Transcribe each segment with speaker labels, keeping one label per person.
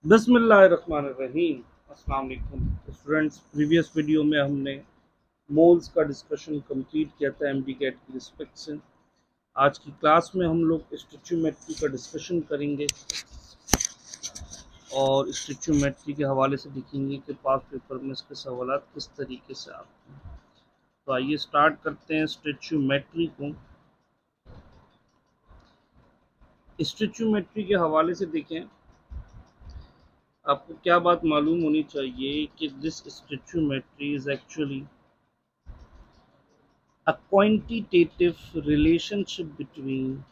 Speaker 1: बिस्मिल्लाहिर्रहमानिर्रहीम। अस्सलाम वालेकुम स्टूडेंट्स। प्रीवियस वीडियो में हमने मोल्स का डिस्कशन कंप्लीट किया था एमडी कैट की रिस्पेक्ट से। आज की क्लास में हम लोग स्टिचोमेट्री का डिस्कशन करेंगे और स्टिचोमेट्री के हवाले से देखेंगे कि पास्ट पेपर में इसके सवालात किस तरीके से आते हैं। तो आइए स्टार्ट करते हैं स्टिचोमेट्री को। स्टिचोमेट्री के हवाले से देखें, आपको क्या बात मालूम होनी चाहिए कि this stoichiometry is actually a quantitative relationship between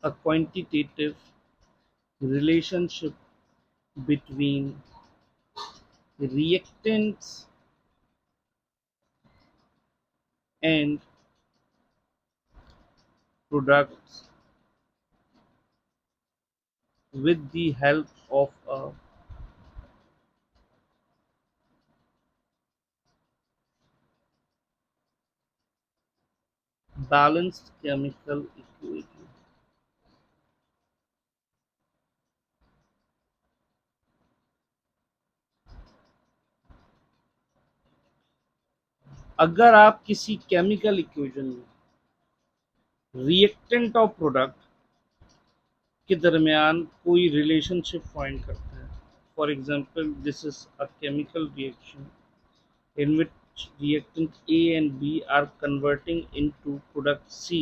Speaker 1: a quantitative relationship between reactants and products with the help of a balanced chemical equation। अगर आप किसी केमिकल इक्वेशन में रिएक्टेंट और प्रोडक्ट के दरमियान कोई रिलेशनशिप फाइंड करते हैं, for example this is a chemical reaction in which reactant A and B are converting into product C।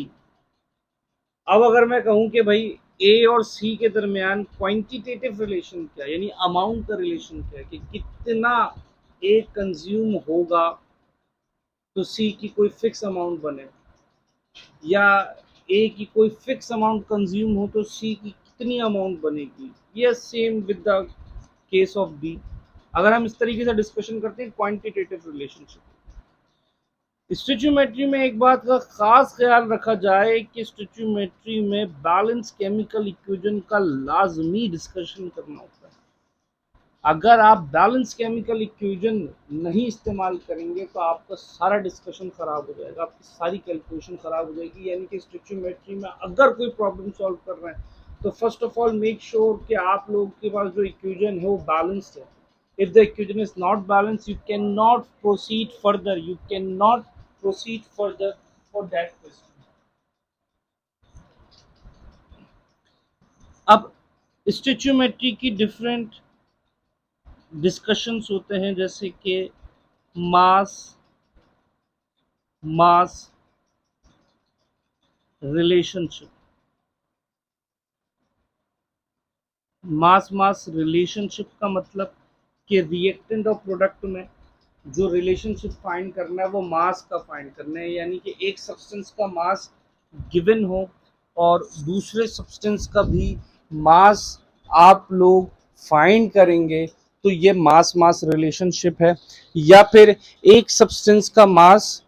Speaker 1: अब अगर मैं कहूं कि भाई A और C के दरमियान क्वांटिटेटिव रिलेशन क्या है, यानी अमाउंट का रिलेशन क्या है कि कितना A कंज्यूम होगा तो C की कोई फिक्स अमाउंट बने, या A की कोई फिक्स अमाउंट कंज्यूम हो तो C की कितनी अमाउंट बनेगी। ये same with the case of B। अगर हम इस तरीके से डिस्कशन करते हैं क्वांटिटेटिव रिलेशनशिप, स्टिचोमेट्री में एक बात का खास ख्याल रखा जाए कि स्टिचोमेट्री में बैलेंस केमिकल इक्वेशन का लाजमी डिस्कशन करना होता है। अगर आप बैलेंस केमिकल इक्वेशन नहीं इस्तेमाल करेंगे तो आपका सारा डिस्कशन खराब हो जाएगा, आपकी सारी कैलकुलेशन खराब हो जाएगी। यानी कि स्टिचोमेट्री में अगर कोई प्रॉब्लम सॉल्व कर रहे हैं तो first of all make sure कि आप लोगों के पास जो इक्वेशन है वो बैलेंस्ड है। If the equation is not balanced, you cannot proceed further. You cannot proceed further for that question। अब स्टिचोमेट्री की डिफरेंट डिस्कशंस होते हैं, जैसे कि मास मास रिलेशनशिप। मास रिलेशनशिप का मतलब कि रिएक्टेंट और प्रोडक्ट में जो रिलेशनशिप फाइंड करना है वो मास का फाइंड करना है। यानी कि एक सब्सटेंस का मास गिवन हो और दूसरे सब्सटेंस का भी मास आप लोग फाइंड करेंगे तो ये मास मास रिलेशनशिप है। या फिर एक सब्सटेंस का मास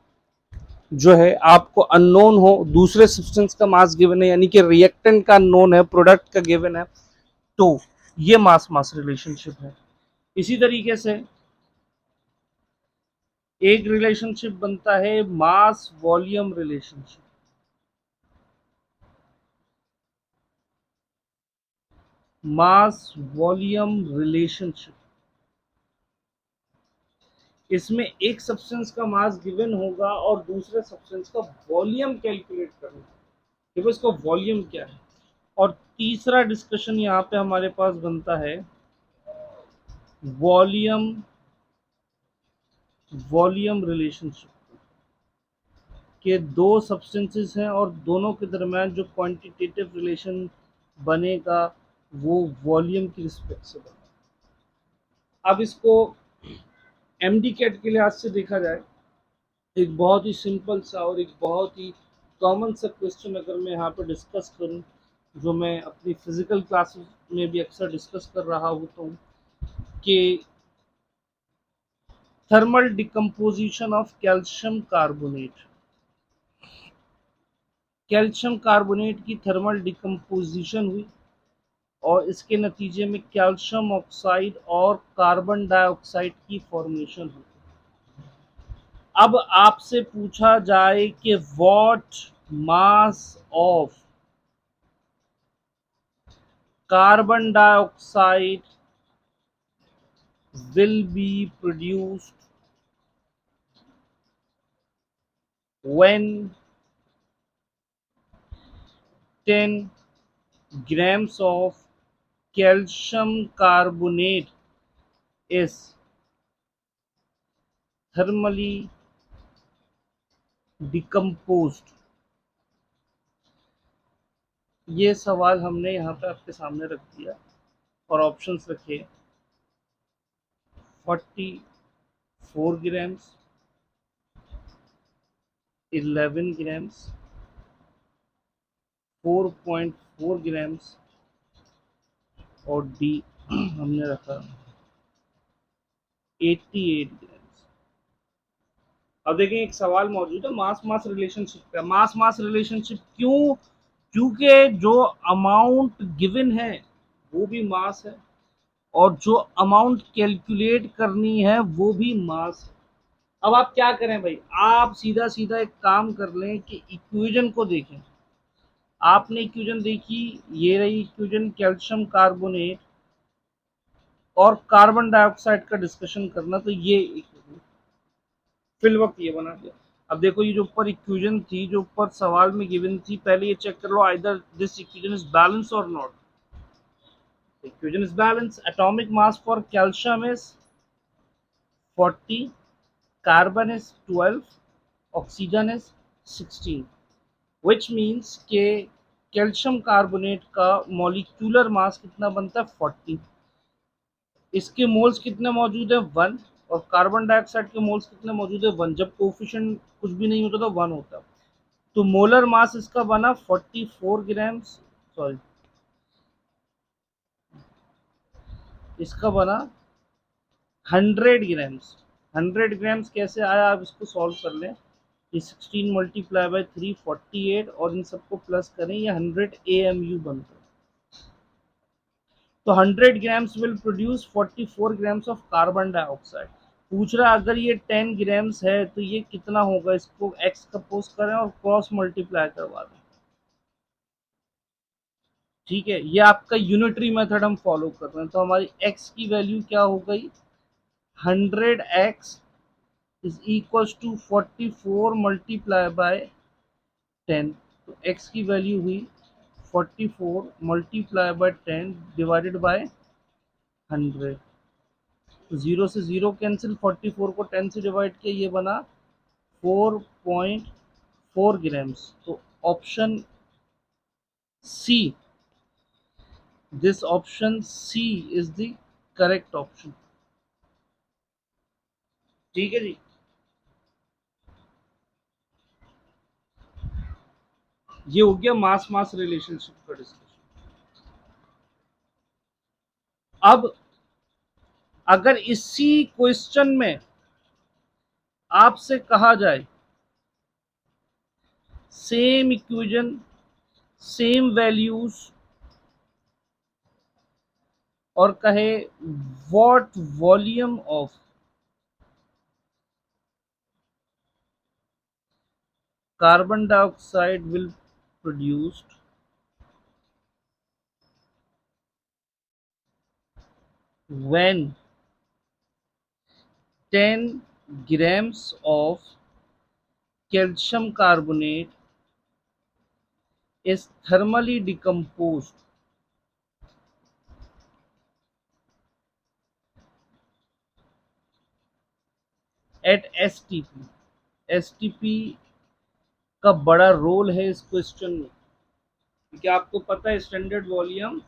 Speaker 1: जो है आपको अननोन हो, दूसरे सब्सटेंस का मास गिवन है, यानी कि रिएक्टेंट का अननोन है, प्रोडक्ट का गिवन है, तो ये मास मास रिलेशनशिप है। इसी तरीके से एक रिलेशनशिप बनता है mass volume relationship. Mass volume relationship, इसमें एक सब्सटेंस का मास गिवन होगा और दूसरे सब्सटेंस का वॉल्यूम कैलकुलेट करना है कि इसका वॉल्यूम क्या है। और तीसरा डिस्कशन यहाँ पे हमारे पास बनता है वॉल्यूम वॉल्यूम रिलेशनशिप के दो सब्सटेंसेस हैं और दोनों के दरमियान जो क्वांटिटेटिव रिलेशन बनेगा वो वॉल्यूम की रिस्पेक्ट से बनेगा। अब इसको एमडी कैट के लिहाज से देखा जाए, एक बहुत ही सिंपल सा और एक बहुत ही कॉमन सा क्वेश्चन अगर मैं यहाँ पर डिस्कस करूँ, जो मैं अपनी फिजिकल क्लासेस में भी अक्सर डिस्कस कर रहा होता हूँ, कि thermal decomposition of calcium carbonate. Calcium carbonate की थर्मल डिकम्पोजिशन हुई और इसके नतीजे में कैल्शियम ऑक्साइड और कार्बन डाइऑक्साइड की फॉर्मेशन हुई। अब आपसे पूछा जाए कि what mass of carbon dioxide will be produced when 10 grams of calcium carbonate is thermally decomposed। ये सवाल हमने यहाँ पे आपके सामने रख दिया और ऑप्शंस रखे 44 ग्राम्स, 11 ग्राम्स, 4.4 ग्राम्स और डी हमने रखा 88 ग्राम्स। अब देखें एक सवाल मौजूद है मास मास रिलेशनशिप का। मास मास रिलेशनशिप क्यों? क्योंकि जो अमाउंट गिवन है वो भी मास है और जो अमाउंट कैलकुलेट करनी है वो भी मास है। अब आप क्या करें भाई, आप सीधा सीधा एक काम कर लें कि इक्वेशन को देखें। आपने इक्वेशन देखी, ये रही इक्वेशन, कैल्शियम कार्बोनेट और कार्बन डाइऑक्साइड का डिस्कशन करना, तो ये फिल वक्त ये बना दिया। अब देखो ये जो ऊपर इक्वेशन थी, जो ऊपर सवाल में गिवन थी, पहले ये चेक कर लो either this equation is balance और not. Equation is balance. Atomic mass for calcium is 40, carbon is 12, oxygen is 16, which means के कैल्शियम कार्बोनेट का मॉलिक्यूलर मास कितना बनता है 40। इसके मोल्स कितने मौजूद है 1 और कार्बन डाइऑक्साइड के मोल्स कितने मौजूद है 1। जब कोफिशिएंट कुछ भी नहीं होता तो 1 होता। तो मोलर मास इसका बना 44 ग्राम्स, सॉरी इसका बना 100 ग्राम्स। 100 ग्राम्स कैसे आया, आप इसको सॉल्व कर लें। ये 16 मल्टीप्लाई बाय 3 48 और इन सबको प्लस करें, ये 100 AMU बनता है। तो 100 grams will produce 44 grams of carbon dioxide. पूछ रहा अगर ये 10 ग्राम्स है तो ये कितना होगा, इसको x सपोज करें और क्रॉस मल्टीप्लाई करवा दें। ठीक है, ये आपका यूनिटरी मेथड हम फॉलो कर रहे हैं। तो हमारी x की वैल्यू क्या हो गई, 100x is equal to 44 multiply by 10। तो x की वैल्यू हुई 44 मल्टीप्लाई बाय 10 डिवाइडेड बाय 100। तो 0 से 0 कैंसिल, 44 को 10 से डिवाइड किया, ये बना 4.4 ग्राम्स। तो option C, this option C is the correct option. ठीक है जी। ये हो गया मास मास रिलेशनशिप का डिस्कशन। अब अगर इसी क्वेश्चन में आपसे कहा जाए सेम इक्वेशन, सेम वैल्यूज और कहे what volume of carbon dioxide will produced when 10 grams of calcium carbonate is thermally decomposed at STP। STP का बड़ा रोल है इस क्वेश्चन में, क्योंकि आपको पता है स्टैंडर्ड वॉल्यूम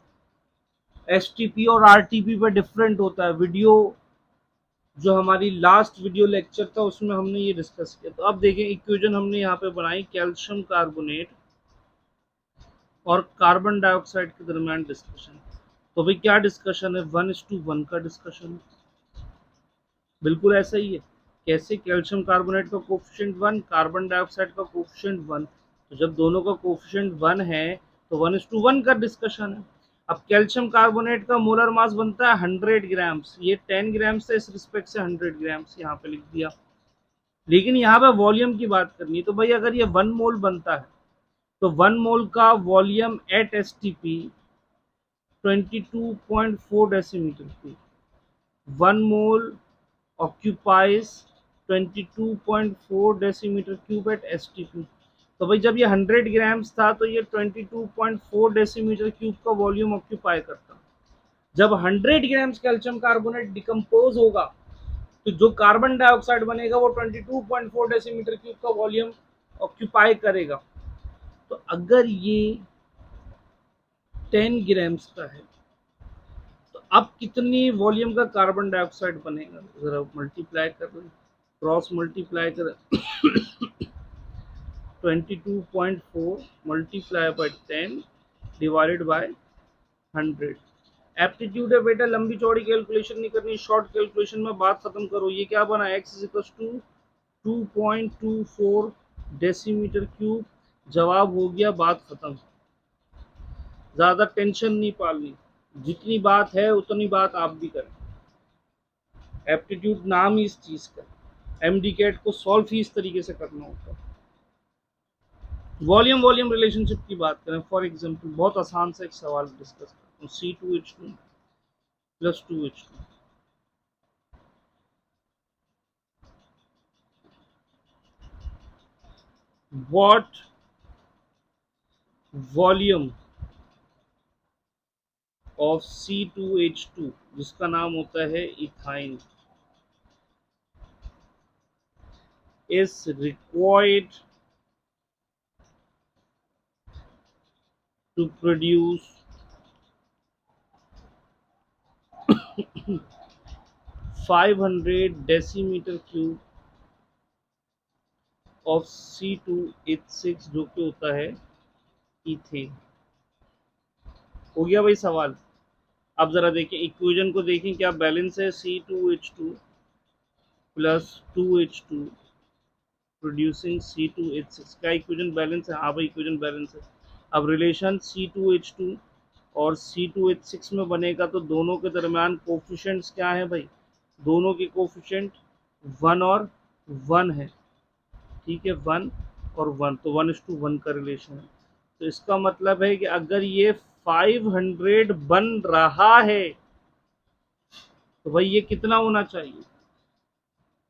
Speaker 1: STP और RTP पे डिफरेंट होता है। वीडियो जो हमारी लास्ट वीडियो लेक्चर था उसमें हमने ये डिस्कस किया। तो अब देखें इक्वेशन हमने यहाँ पे बनाई, कैल्शियम कार्बोनेट और कार्बन डाइऑक्साइड के दरमियान डिस्कशन। तो भाई क्या डिस्कशन है, 1:1 का डिस्कशन है। बिल्कुल ऐसा ही है। कैसे, कैल्शियम कार्बोनेट का कोफिशिएंट 1, कार्बन डाइऑक्साइड का कोफिशिएंट 1। तो जब दोनों का कोफिशिएंट 1 है तो 1:1 का डिस्कशन है। अब कैल्शियम कार्बोनेट का मोलर मास बनता है 100 ग्राम्स। ये 10 ग्राम्स है, इस रिस्पेक्ट से 100 ग्राम्स यहाँ पे लिख दिया। लेकिन यहाँ पे वॉल्यूम की बात करनी है, तो भाई अगर ये 1 मोल बनता है तो 1 मोल का volume at S T P 22.4 decimetre cube. 1 mole occupies 22.4 decimetre cube at S T P. तो भाई जब ये 100 ग्राम्स था तो ये 22.4 डेसीमीटर क्यूब का वॉल्यूम ऑक्यूपाई करता। जब 100 ग्राम्स कैल्शियम कार्बोनेट डिकम्पोज होगा तो जो कार्बन डाइऑक्साइड बनेगा वो 22.4 डेसीमीटर क्यूब का वॉल्यूम ऑक्यूपाई करेगा। तो अगर ये 10 ग्राम्स का है तो अब कितनी वॉल्यूम का कार्बन डाइऑक्साइड बनेगा, जरा मल्टीप्लाई कर रहे, क्रॉस मल्टीप्लाई कर 22.4 multiply by 10 divided by 100। Aptitude है बेटा, लंबी चौड़ी कैलकुलेशन नहीं करनी, शॉर्ट कैलकुलेशन में बात खत्म करो। ये क्या बना, x is equal to 2.24 decimetre cube. जवाब हो गया, बात खत्म। ज़्यादा टेंशन नहीं पालनी, जितनी बात है उतनी बात आप भी करें। एप्टीट्यूड नाम ही इस चीज़ का, एमडी कैट को सॉल्व ही इस तरीके से करना होता है। वॉल्यूम वॉल्यूम रिलेशनशिप की बात करें, फॉर एग्जांपल बहुत आसान सा एक सवाल डिस्कस करता हूँ, C2H2 plus 2H2। What volume of C2H2, जिसका नाम होता है ethyne, is required to produce 500 decimetre cube of C2H6, जो कि होता है इथेन। हो गया भाई सवाल। अब जरा देखें इक्वेशन को, देखें क्या बैलेंस है, C2H2 plus 2H2 producing C2H6 का इक्वेशन बैलेंस है। हाँ भाई इक्वेशन बैलेंस है। अब रिलेशन C2H2 और C2H6 में बनेगा तो दोनों के दरमियान कोफिशिएंट्स क्या है भाई, दोनों के कोफिशिएंट 1 और 1 है। ठीक है, 1 और 1, तो 1:1 का रिलेशन है। तो इसका मतलब है कि अगर ये 500 बन रहा है तो भाई ये कितना होना चाहिए,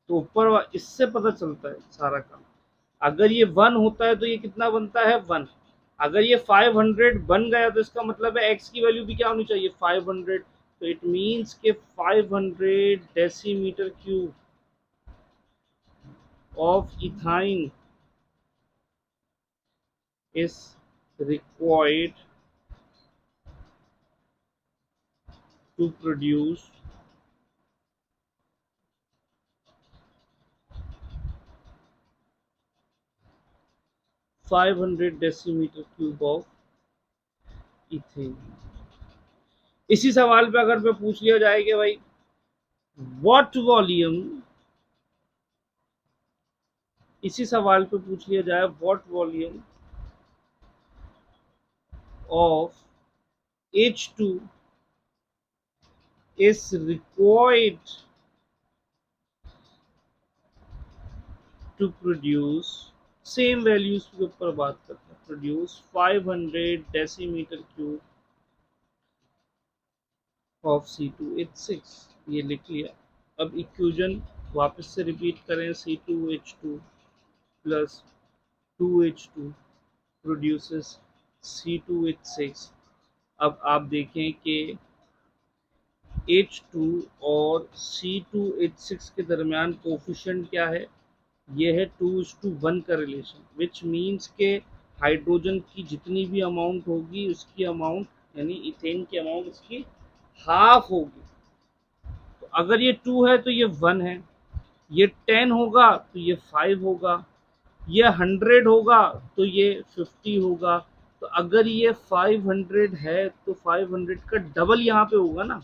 Speaker 1: तो ऊपर इससे पता चलता है सारा काम। अगर ये 1 होता है तो ये कितना बनता है, 1। अगर ये 500 बन गया तो इसका मतलब है x की वैल्यू भी क्या होनी चाहिए, 500। तो इट मीन्स के 500 decimetre cube of ethyne is required to produce 500 decimetre cube of ethane. इसी सवाल पे अगर पे पूछ लिया जाए कि भाई व्हाट वॉल्यूम, इसी सवाल पे पूछ लिया जाए what volume of H2 is required to produce, same values के ऊपर बात करते हैं, produce 500 decimetre cube of C2H6। ये लिख लिया। अब इक्वेशन वापस से रिपीट करें, C2H2 plus 2H2 produces C2H6। अब आप देखें कि H2 और C2H6 के दरमियान कोफिशिएंट क्या है, ये है 2:1 का रिलेशन, विच मीन्स के हाइड्रोजन की जितनी भी अमाउंट होगी उसकी अमाउंट, यानी इथेन की अमाउंट इसकी हाफ होगी। तो अगर ये 2 है तो ये 1 है, ये 10 होगा तो ये 5 होगा, ये 100 होगा तो ये 50 होगा। तो अगर ये 500 है तो 500 का डबल यहाँ पे होगा ना।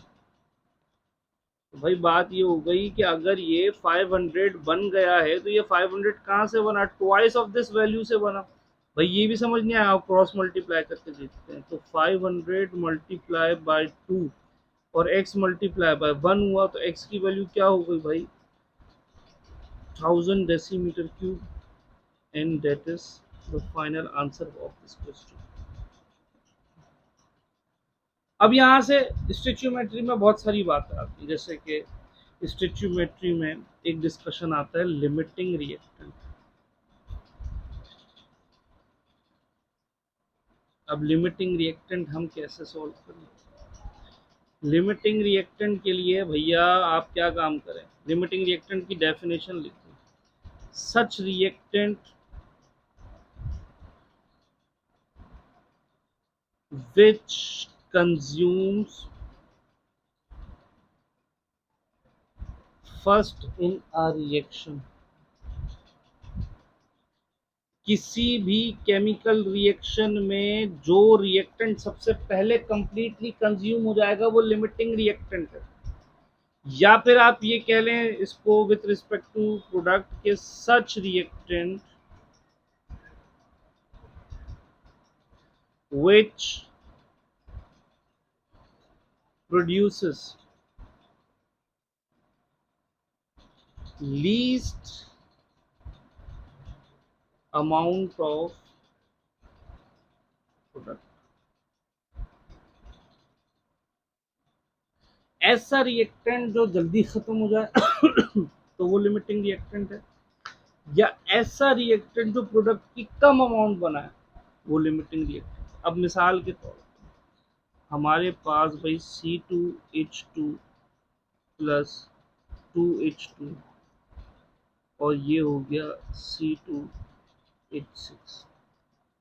Speaker 1: तो भाई बात ये हो गई कि अगर ये 500 बन गया है तो ये 500 कहाँ से बना, ट्वाइस ऑफ दिस वैल्यू से बना। भाई ये भी समझ नहीं आया, क्रॉस मल्टीप्लाई करके देखते हैं। तो 500 मल्टीप्लाई बाय 2 और x मल्टीप्लाई बाय 1 हुआ, तो x की वैल्यू क्या हो गई भाई, 1000 decimeter cube, and that is the final answer of this question. अब यहाँ से स्टेचोमेट्री में बहुत सारी बातें आती हैं, जैसे कि स्टेचोमेट्री में एक डिस्कशन आता है लिमिटिंग रिएक्टेंट। अब लिमिटिंग रिएक्टेंट हम कैसे सॉल्व करें? लिमिटिंग रिएक्टेंट के लिए भैया आप क्या काम करें, लिमिटिंग रिएक्टेंट की डेफिनेशन लिखें। सच reactant which consumes first in a reaction। किसी भी केमिकल रिएक्शन में जो रिएक्टेंट सबसे पहले कंप्लीटली कंज्यूम हो जाएगा वो लिमिटिंग रिएक्टेंट है। या फिर आप ये कह लें इसको विथ रिस्पेक्ट टू प्रोडक्ट के such reactant which produces least amount of product। ऐसा रिएक्टेंट जो जल्दी खत्म हो जाए तो वो लिमिटिंग रिएक्टेंट है, या ऐसा रिएक्टेंट जो प्रोडक्ट की कम अमाउंट बनाए वो लिमिटिंग रिएक्टेंट। अब मिसाल के तौर पर हमारे पास भाई C2H2 प्लस 2H2 और ये हो गया C2H6।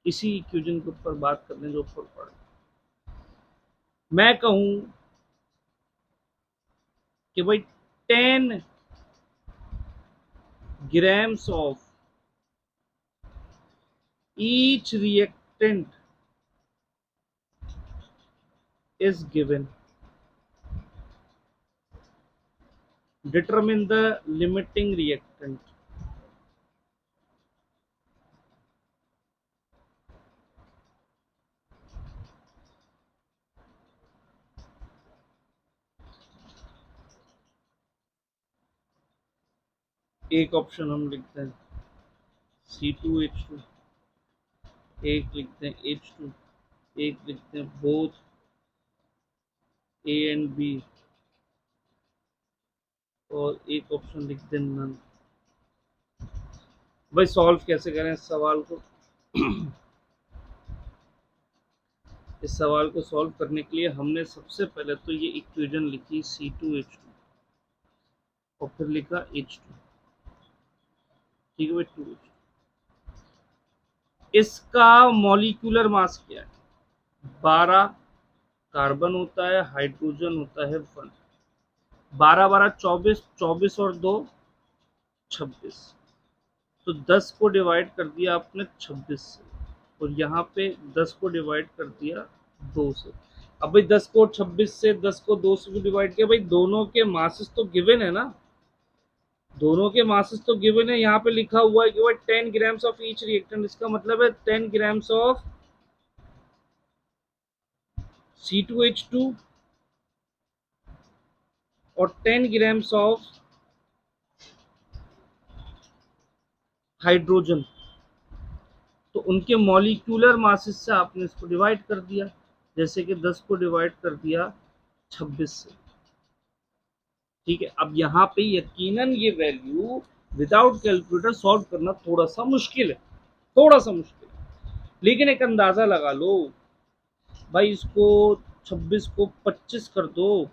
Speaker 1: इसी इक्वेशन के ऊपर बात करने जो ऊपर पड़ा, मैं कहूं कि भाई 10 grams of each reactant is given, determine the limiting reactant। एक ऑप्शन हम लिखते हैं C2H2, एक लिखते हैं H2, एक लिखते हैं बोथ A एंड B, और एक ऑप्शन लिखते हैं नन। भाई सॉल्व कैसे करें इस सवाल को? इस सवाल को सॉल्व करने के लिए हमने सबसे पहले तो ये इक्वेशन लिखी C2H2 और फिर लिखा H2, ठीक है भाई 2H2। इसका मॉलिक्यूलर मास क्या है? 12 कार्बन होता है, हाइड्रोजन होता है 1। 12 12 24, 24 और 2 26, तो 10 को डिवाइड कर दिया आपने 26 से, और यहाँ पे 10 को डिवाइड कर दिया 2 से। अब भाई 10 को 26 से, 10 को 2 से डिवाइड किया, भाई दोनों के मासेस तो गिवन है ना, दोनों के मासेस तो गिवन है। यहाँ पे लिखा हुआ है कि भाई 10 ग्राम्स ऑफ ईच रिएक्टेंट, इसका मतलब है 10 ग्राम्स ऑफ C2H2 और 10 ग्राम्स ऑफ हाइड्रोजन। तो उनके मॉलिक्यूलर मासेस से आपने इसको डिवाइड कर दिया, जैसे कि 10 को डिवाइड कर दिया 26 से, ठीक है। अब यहाँ पे यकीनन ये वैल्यू विदाउट कैलकुलेटर सॉल्व करना थोड़ा सा मुश्किल है, थोड़ा सा मुश्किल है, लेकिन एक अंदाजा लगा लो भाई, इसको 26 को 25 कर दो,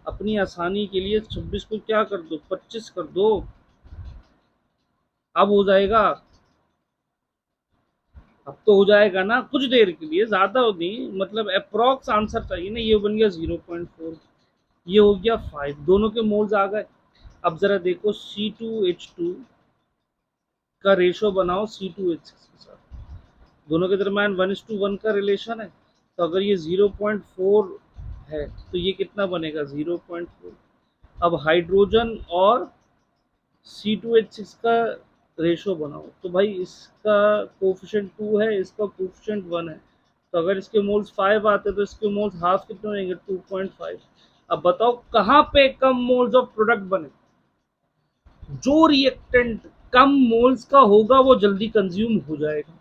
Speaker 1: अपनी आसानी के लिए 26 को क्या कर दो 25 कर दो, अब हो जाएगा, अब तो हो जाएगा ना, कुछ देर के लिए, ज्यादा नहीं, मतलब अप्रोक्स आंसर चाहिए ना। ये बन गया 0.4, ये हो गया 5, दोनों के मोल्स आ गए। अब जरा देखो C2H2 का रेशो बनाओ C2H6 के साथ, दोनों के दरम्यान 1:1 का रिलेशन है, तो अगर ये 0.4 है तो ये कितना बनेगा 0.4। अब हाइड्रोजन और C2H6 का रेशो बनाओ, तो भाई इसका कोफिशिएंट 2 है, इसका कोफिशिएंट 1 है, तो अगर इसके मोल्स 5 आते तो इसके मोल्स हाफ कितने होंगे 2.5। अब बताओ कहाँ पे कम मोल्स ऑफ प्रोडक्ट बने, जो रिएक्टेंट कम मोल्स का होगा वो जल्दी कंज्यूम हो जाएगा।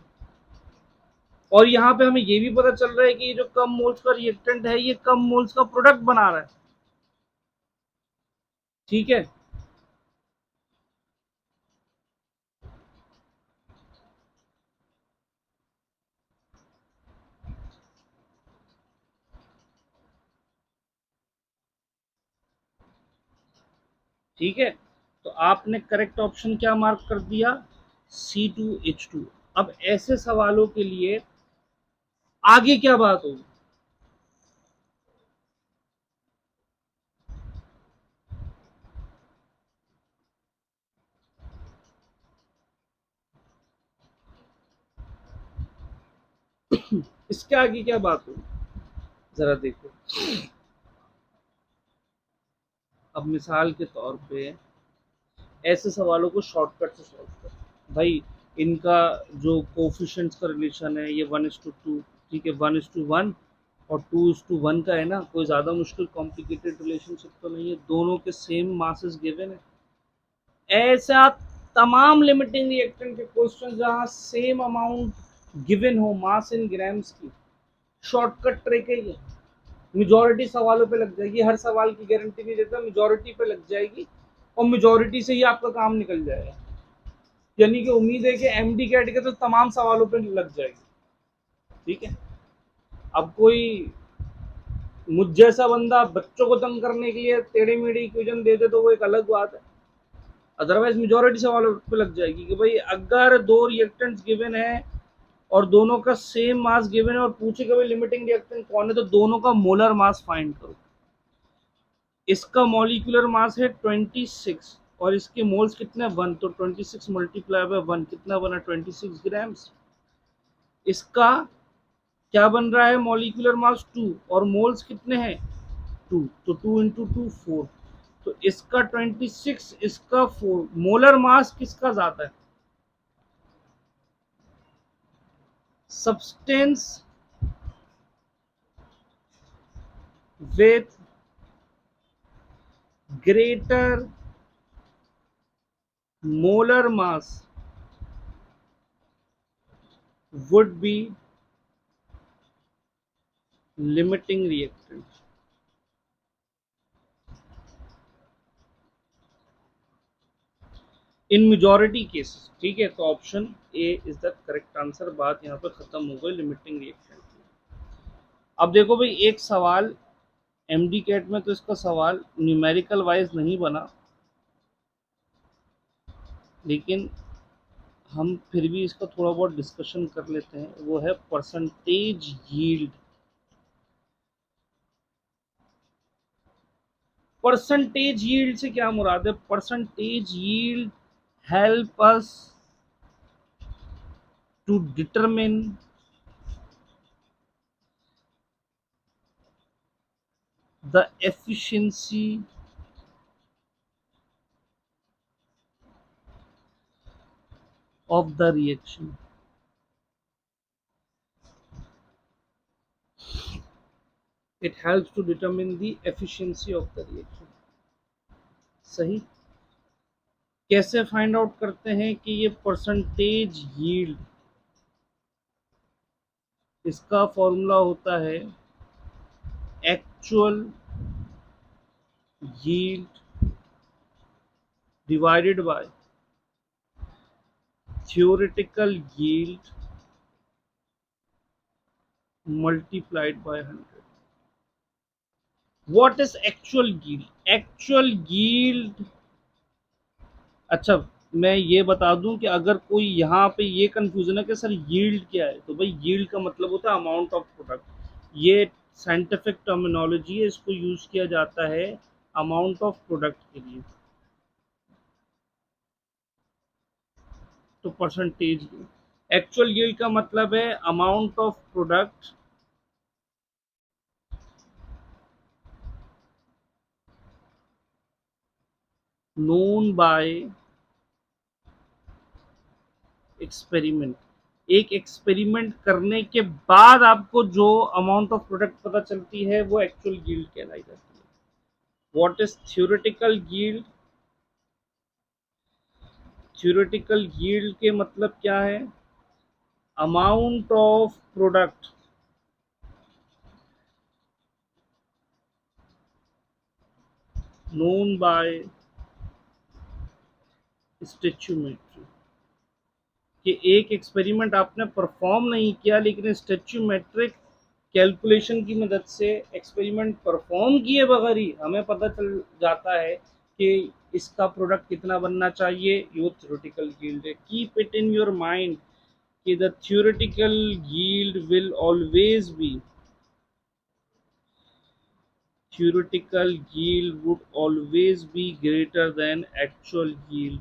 Speaker 1: और यहाँ पे हमें ये भी पता चल रहा है कि ये जो कम मोल्स का रिएक्टेंट है ये कम मोल्स का प्रोडक्ट बना रहा है। ठीक है, ठीक है। तो आपने करेक्ट ऑप्शन क्या मार्क कर दिया? C2H2। अब ऐसे सवालों के लिए आगे क्या बात होगी? इसके आगे क्या बात होगी, जरा देखो। अब मिसाल के तौर पे ऐसे सवालों को शॉर्टकट से सॉल्व कर भाई। इनका जो कोफिशिएंट्स का रिलेशन है ये 1:2, ठीक है, 1:1 और 2:1 का है ना, कोई ज़्यादा मुश्किल कॉम्प्लिकेटेड रिलेशनशिप तो नहीं है, दोनों के सेम मासेस गिवन है। ऐसा तमाम लिमिटिंग रिएक्टेंट के क्वेश्चन जहाँ सेम अमाउंट गिवन हो मास इन ग्राम्स की, शॉर्टकट ट्रिक है ये। मेजॉरिटी सवालों पे लग जाएगी, हर सवाल की गारंटी नहीं देता, मेजॉरिटी पे लग जाएगी और मेजॉरिटी से ही आपका काम निकल जाएगा। यानी कि उम्मीद है कि एमडी कैट के तो तमाम सवालों पे लग जाएगी। ठीक है, अब कोई मुझ जैसा बंदा बच्चों को तंग करने के लिए टेढ़ी मेढ़ी इक्वेशन दे दे तो वो एक अलग बात है, अदरवाइज मेजॉरिटी सवालों पे लग जाएगी कि भाई अगर दो रिएक्टेंट्स गिवन है और दोनों का सेम मास गिवन है और पूछे कि भाई लिमिटिंग रिएक्टेंट कौन है, तो दोनों का मोलर मास फाइंड करो। इसका मॉलिक्यूलर मास है 26 और इसके मोल्स कितने 1, तो 26 मल्टीप्लाई बाय 1 कितना बना 26 ग्राम्स। इसका क्या बन रहा है मॉलिक्यूलर मास 2 और मोल्स कितने हैं 2, तो 2 इंटू 2 4। तो इसका 26 इसका 4, मोलर मास किसका ज्यादा है? Substance with greater molar mass would be limiting reactant। In majority cases, ठीक है, तो option A is the correct answer. बात यहाँ पे खत्म हो गई लिमिटिंग रिएक्शन की। अब देखो भाई एक सवाल एमडी कैट में तो इसका सवाल न्यूमेरिकल वाइज नहीं बना, लेकिन हम फिर भी इसका थोड़ा बहुत डिस्कशन कर लेते हैं। वो है परसेंटेज यील्ड। परसेंटेज यील्ड से क्या मुराद है? Percentage yield help us to determine the efficiency of the reaction। It helps to determine the efficiency of the reaction। सही। कैसे फाइंड आउट करते हैं कि ये परसेंटेज यील्ड, इसका फॉर्मूला होता है actual yield divided by theoretical yield multiplied by 100। what is actual yield? actual yield, अच्छा मैं ये बता दूं कि अगर कोई यहाँ पे ये कंफ्यूजन है कि सर यील्ड क्या है, तो भाई यील्ड का मतलब होता है अमाउंट ऑफ प्रोडक्ट। ये साइंटिफिक टर्मिनोलॉजी है, इसको यूज किया जाता है अमाउंट ऑफ प्रोडक्ट के लिए। तो परसेंटेज, एक्चुअल यील्ड का मतलब है amount of product known by experiment. एक एक्सपेरिमेंट करने के बाद आपको जो अमाउंट ऑफ प्रोडक्ट पता चलती है वो एक्चुअल यील्ड कहलाई जाती है। What is theoretical yield? Theoretical yield के मतलब क्या है? Amount of product known by स्टेचूमेट्री, कि एक एक्सपेरिमेंट आपने परफॉर्म नहीं किया लेकिन स्टेचूमेट्रिक कैलकुलेशन की मदद से एक्सपेरिमेंट परफॉर्म किए बगैर ही हमें पता चल जाता है कि इसका प्रोडक्ट कितना बनना चाहिए। ये थ्योरेटिकल यील्ड है। Keep it in your mind कि the theoretical yield will always be, theoretical yield would always be greater than actual yield।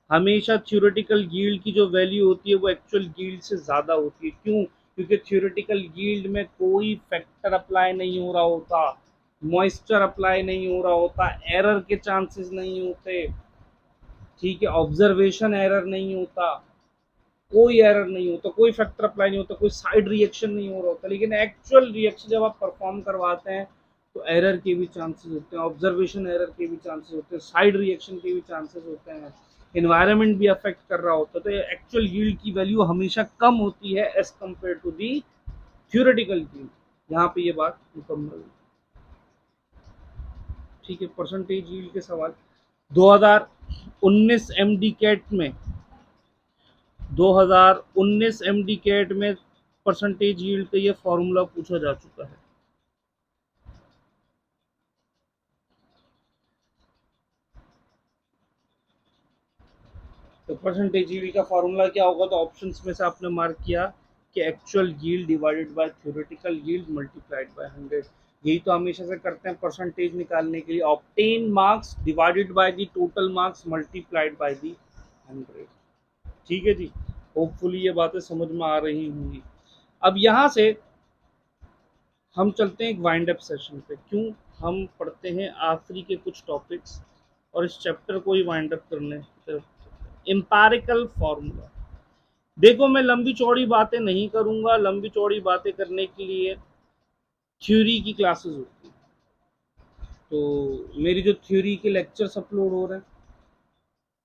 Speaker 1: हमेशा थ्योरेटिकल यील्ड की जो वैल्यू होती है वो एक्चुअल यील्ड से ज़्यादा होती है। क्यों? क्योंकि थ्योरेटिकल यील्ड में कोई फैक्टर अप्लाई नहीं हो रहा होता, मॉइस्चर अप्लाई नहीं हो रहा होता, एरर के चांसेस नहीं होते, ठीक है, ऑब्जर्वेशन एरर नहीं होता, कोई एरर नहीं होता, कोई फैक्टर अप्लाई नहीं होता, कोई साइड रिएक्शन नहीं हो रहा होता। लेकिन एक्चुअल रिएक्शन जब आप परफॉर्म करवाते हैं तो एरर के भी चांसेस होते हैं, ऑब्जर्वेशन एरर के भी चांसेस होते हैं, साइड रिएक्शन के भी चांसेस होते हैं, इन्वायरमेंट भी अफेक्ट कर रहा होता है। तो एक्चुअल यील्ड की वैल्यू हमेशा कम होती है as compare to the theoretical yield. यहाँ पे ये बात मुकम्मल है। ठीक है, परसेंटेज यील्ड के सवाल 2019 एमडी कैट में 2019 एमडी कैट में परसेंटेज यील्ड का ये फॉर्मूला पूछा जा चुका है। तो परसेंटेज यील्ड का फॉर्मूला क्या होगा? तो ऑप्शंस में से आपने मार्क किया कि actual yield divided by theoretical yield multiplied by 100। यही तो हमेशा से करते हैं परसेंटेज निकालने के लिए, obtain marks divided by the total marks multiplied by the 100। ठीक है जी, होपफुली ये बातें समझ में आ रही होंगी। अब यहाँ से हम चलते हैं एक वाइंड अप सेशन पे। क्यों? हम पढ़ते हैं आखिरी के कुछ टॉपिक्स और इस चैप्टर को ही वाइंड अप करने की। Empirical formula. देखो, मैं लंबी चौड़ी बातें नहीं करूंगा, लंबी चौड़ी बातें करने के लिए थ्योरी की क्लासेस होती हैं। तो मेरी जो थ्योरी के लेक्चर्स अपलोड हो रहे हैं,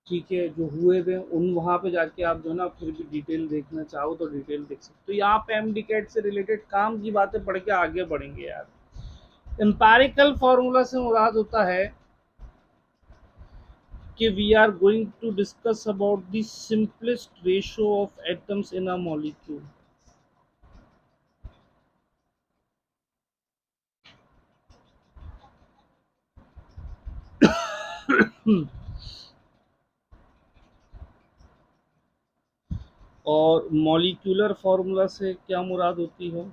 Speaker 1: ठीक है, जो हुए थे उन वहाँ पे जाके आप जो है ना फिर भी डिटेल देखना चाहो तो डिटेल देख सकते हो। तो यहाँ पे एमडीकेट से रिलेटेड काम की बातें पढ़ के आगे बढ़ेंगे यार। एम्पिरिकल फॉर्मूला से मुराद होता है कि we are going to discuss about the simplest ratio of atoms in a molecule. और मॉलिक्यूलर फॉर्मूला से क्या मुराद होती है?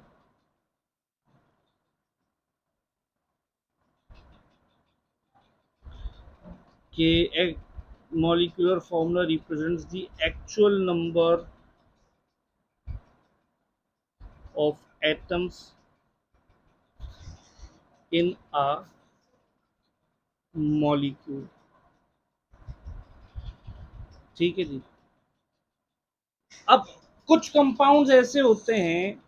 Speaker 1: कि एक molecular formula represents the actual number of atoms in a molecule. ठीक है जी। अब कुछ कंपाउंड्स ऐसे होते हैं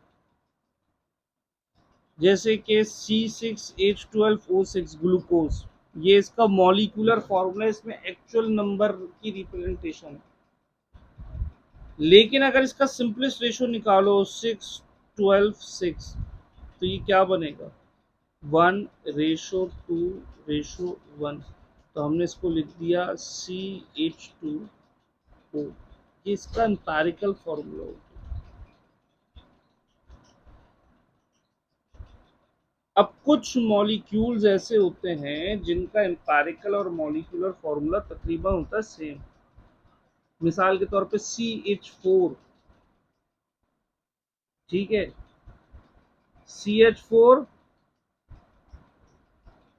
Speaker 1: जैसे कि C6H12O6 ग्लूकोज, ये इसका मॉलिक्यूलर फॉर्मूला, इसमें एक्चुअल नंबर की रिप्रेजेंटेशन है। लेकिन अगर इसका सिंपलेस्ट रेशियो निकालो 6, 12, 6, तो ये क्या बनेगा? 1:2:1। तो हमने इसको लिख दिया CH2O। ये इसका एम्पिरिकल फॉर्मूला होगा। अब कुछ मॉलिक्यूल्स ऐसे होते हैं जिनका एम्पिरिकल और मॉलिक्यूलर फॉर्मूला तकरीबन होता है सेम। मिसाल के तौर पे CH4, ठीक है, CH4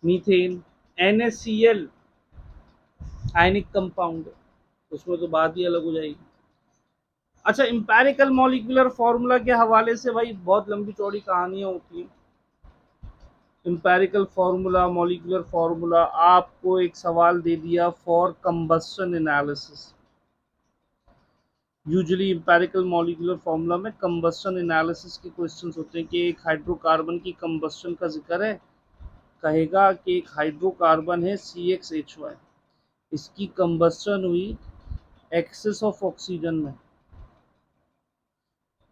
Speaker 1: methane, NaCl ionic compound, उसमें तो बात ही अलग हो जाएगी। अच्छा, एम्पिरिकल मॉलिक्यूलर फॉर्मूला के हवाले से भाई बहुत लंबी चौड़ी कहानियां होती हैं। एम्पिरिकल फार्मूला, मॉलिक्यूलर फार्मूला, आपको एक सवाल दे दिया for combustion analysis. Usually empirical molecular formula में कंबस्शन एनालिसिस के क्वेश्चंस होते हैं कि एक हाइड्रोकार्बन की कंबस्शन का जिक्र है, कहेगा कि एक हाइड्रोकार्बन है CXHY, इसकी कंबस्शन हुई एक्सेस ऑफ ऑक्सीजन में,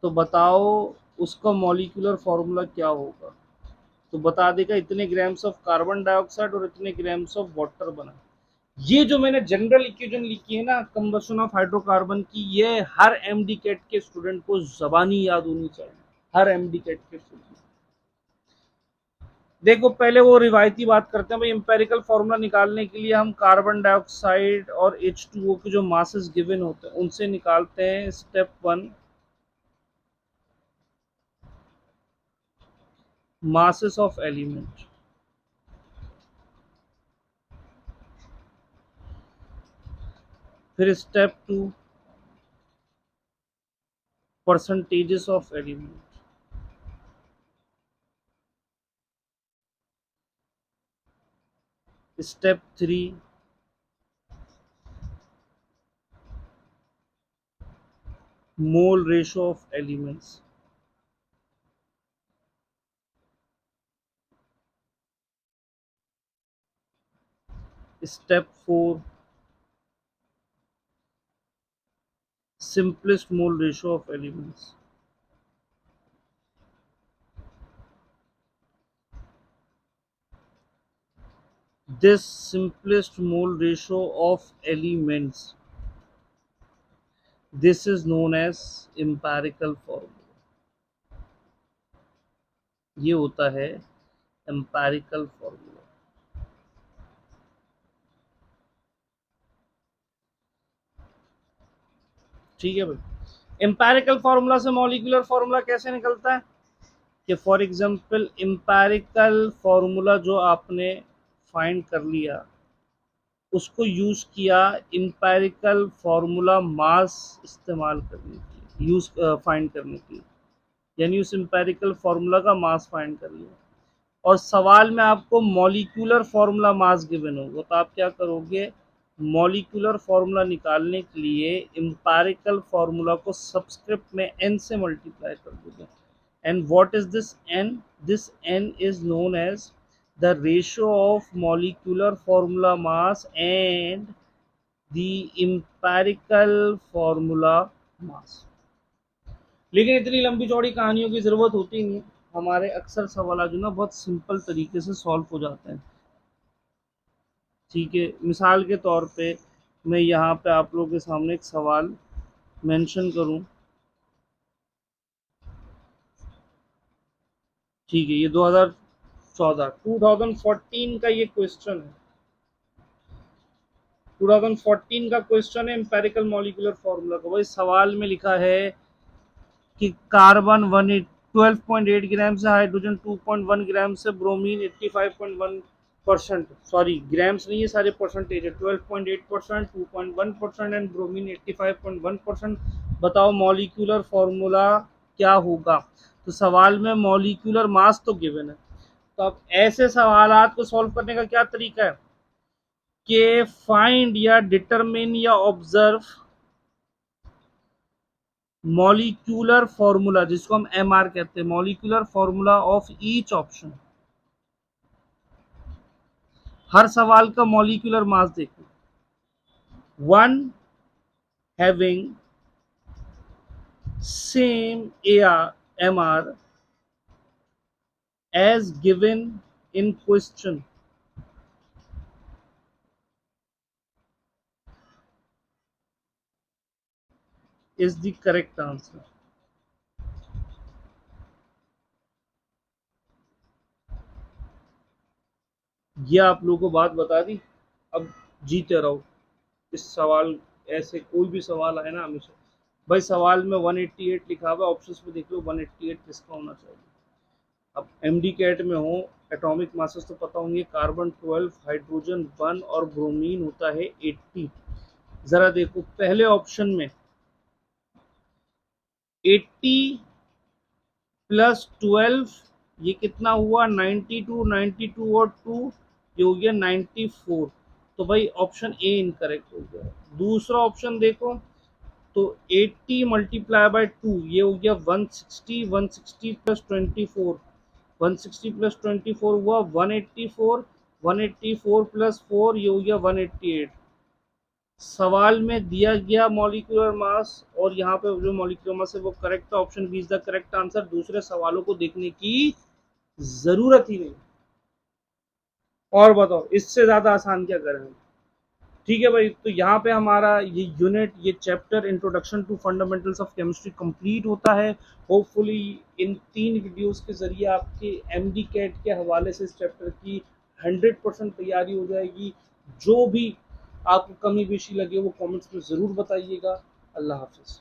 Speaker 1: तो बताओ उसका मॉलिक्यूलर फॉर्मूला क्या होगा। तो बता देगा इतने ग्राम्स ऑफ कार्बन डाइऑक्साइड और इतने ग्राम्स ऑफ वाटर बना। ये जो मैंने जनरल इक्वेशन लिखी है ना कंबशन ऑफ हाइड्रोकार्बन की, ये हर एमडी कैट के स्टूडेंट को जबानी याद होनी चाहिए, हर एमडी कैट के स्टूडेंट। देखो पहले वो रिवायती बात करते हैं भाई, एम्पेरिकल फॉर्मूला निकालने के लिए हम कार्बन डाइऑक्साइड और H2O के जो मासेस गिवन होते हैं उनसे निकालते हैं। Step 1, masses of element. फिर step 2, percentages of element. Step 3, mole ratio of elements. Step 4, simplest mole ratio of elements. This simplest mole ratio of elements, this is known as empirical formula. ये होता है empirical formula. ठीक है भाई। empirical formula से molecular formula कैसे निकलता है कि फॉर एग्जांपल empirical formula जो आपने फाइंड कर लिया उसको यूज किया empirical formula मास इस्तेमाल करने के लिए, यूज फाइंड करने के लिए, यानी उस एम्पेरिकल फार्मूला का मास फाइंड कर लिया। और सवाल में आपको मॉलिक्यूलर फार्मूला मास गिवन होगा तो आप क्या करोगे, मॉलिक्यूलर फार्मूला निकालने के लिए एम्पेरिकल फार्मूला को सबस्क्रिप्ट में n से मल्टीप्लाई कर दोगे। And what is this n? This n is known as the ratio of molecular formula mass and the empirical formula mass. लेकिन इतनी लंबी चौड़ी कहानियों की ज़रूरत होती नहीं है, हमारे अक्सर सवाल जो ना बहुत सिंपल तरीके से सॉल्व हो जाते हैं। ठीक है, मिसाल के तौर पे मैं यहाँ पे आप लोगों के सामने एक सवाल मेंशन करूँ। ठीक है, ये 2014 2014 का ये क्वेश्चन है, 2014 का क्वेश्चन है एम्पेरिकल मॉलिक्यूलर फार्मूला का। भाई सवाल में लिखा है कि कार्बन 12.8 ग्राम से, हाइड्रोजन 2.1 ग्राम से, ब्रोमीन 85.1%, सॉरी ग्राम्स नहीं है सारे परसेंटेज है, 12.8%, 2.1% एंड ब्रोमीन 85.1%। बताओ मॉलिक्यूलर फॉर्मूला क्या होगा। तो सवाल में मॉलिक्यूलर मास तो गिवन है, तो अब ऐसे सवालात को सॉल्व करने का क्या तरीका है कि फाइंड या डिटरमिन या ऑब्जर्व मॉलिक्यूलर फॉर्मूला, जिसको हम एमआर कहते हैं, molecular formula of each option. हर सवाल का मॉलिक्यूलर मास देखो, one having same MR as given in question is the correct answer. ये आप लोगों को बात बता दी, अब जीते रहो इस सवाल, ऐसे कोई भी सवाल आए ना हमेशा। भाई सवाल में 188 लिखा हुआ, ऑप्शंस में देख लो 188 किसका होना चाहिए। अब एमडी कैट में हो, एटॉमिक मासेस तो पता होंगे, कार्बन 12, हाइड्रोजन 1 और ब्रोमीन होता है 80। जरा देखो पहले ऑप्शन में 80 प्लस 12, ये कितना हुआ 92, 92 और 2 ये हो गया 94। तो भाई ऑप्शन ए इनकरेक्ट हो गया। दूसरा ऑप्शन देखो तो 80 मल्टीप्लाई बाय 2 ये हो गया 160, 160 प्लस 24, 160 प्लस 24 हुआ 184, 184 प्लस 4 ये हो गया 188। सवाल में दिया गया मॉलिक्यूलर मास और यहाँ पे जो मॉलिक्यूलर मास है वो करेक्ट है, option B is the correct answer. दूसरे सवालों को देखने की जरूरत ही नहीं। और बताओ इससे ज्यादा आसान क्या करें। ठीक है भाई, तो यहाँ पे हमारा ये यूनिट, ये chapter introduction to fundamentals of chemistry complete होता है। होपफुली इन 3 वीडियोस के जरिए आपके एमडी कैट के हवाले से इस चैप्टर की 100% तैयारी हो जाएगी। जो भी आपको कमी बेशी लगे वो कमेंट्स में ज़रूर बताइएगा। अल्लाह हाफिज़।